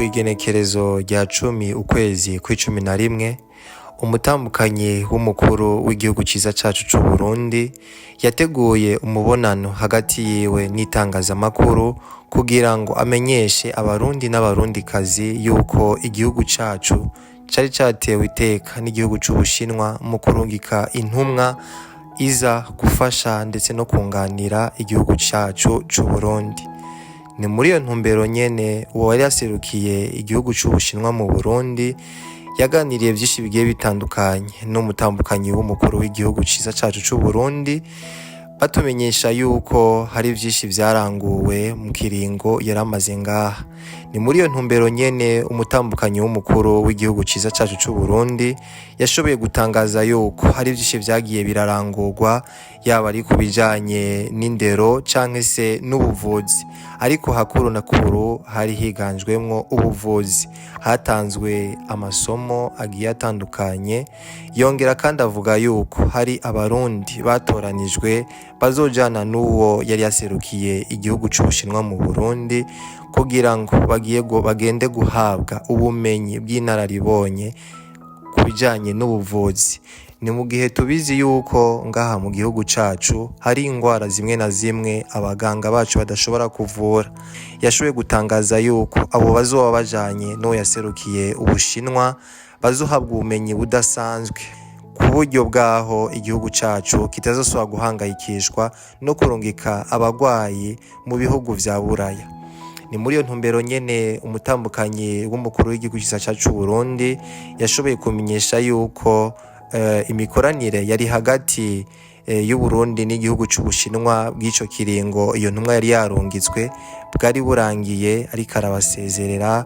kw'igenekerezo rya 10 ukwezi kwa11 umutambukanyi w'umukuru w'igihugu ciza cacu c'u Burundi yateguye umubonano hagati yiwe n'itangazamakuru kugira ngo amenyeshe abarundi n'abarundikazi yuko igihugu cacu cari catewe iteka n'igihugu c'Ubushinwa mu kurungika intumwa iza gufasha ndetse no kunganira igihugu cacu c'u Burundi. Ni muri iyo ntumbero nyene uwo yari yaserukiye igihugu c'Ubushinwa mu Burundi yaganiriye vyinshi bigiye bitandukanye n'umutambukanyi w'umukuru w'igihugu ciza cacu c'u Burundi, batumenyesha yuko hari vyinshi vyaranguwe mu kiringo yaramaze ngaha. Ni muri iyo ntumbero nyene umutambukanyi w'umukuru w'igihugu ciza cacu c'u Burundi yashoboye gutangaza yuko hari vyinshi vyagiye birarangurwa, yaba ari kubijanye n'indero canke se n'ubuvuzi, ariko hakuru na kuru hari higanjwemwo ubuvuzi. Hatanzwe amasomo agiye atandukanye, yongera kandi avuga yuko hari abarundi batoranijwe bazojana n'uwo yari yaserukiye igihugu c'Ubushinwa mu Burundi kugira ngo bagende guhabwa ubumenyi bw'inararibonye kubijanye n'ubuvuzi. Ni mu gihe tubizi yuko ngaha mu gihugu cacu hari ingwara zimwe na zimwe abaganga bacu badashobora kuvura. Yashoboye gutangaza yuko abo bazoba bajanye n'uwo yaserukiye Ubushinwa bazohabwa ubumenyi budasanzwe, ku buryo bwaho igihugu cacu kitazosubira guhangayikishwa no kurungika abagwayi mu bihugu vya Buraya. Ni muri iyo ntumbero nyene umutambukanyi w'umukuru w'igihugu ciza cacu c'u Burundi yashoboye kumenyesha yuko imikoranire yari hagati y'u Burundi n'igihugu c'Ubushinwa bw'ico kiringo iyo ntumwa yari yarungitswe bwari burangiye, ariko arabasezerera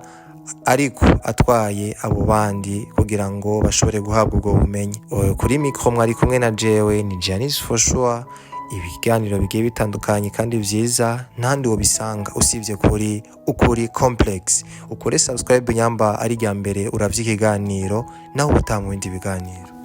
ariko atwaye abo bandi kugira ngo bashobore guhabwa ubwo bumenyi. Kuri mikro mwari kumwe na jewe ni Janice Foshua. Ibiganiro bigiye bitandukanye kandi vyiza ntandi wo bisanga usivye kuri UKURI COMPLEX. Ukore subscribe nyamba ari rya mbere uravye ikiganiro naho utamu bindi biganiro.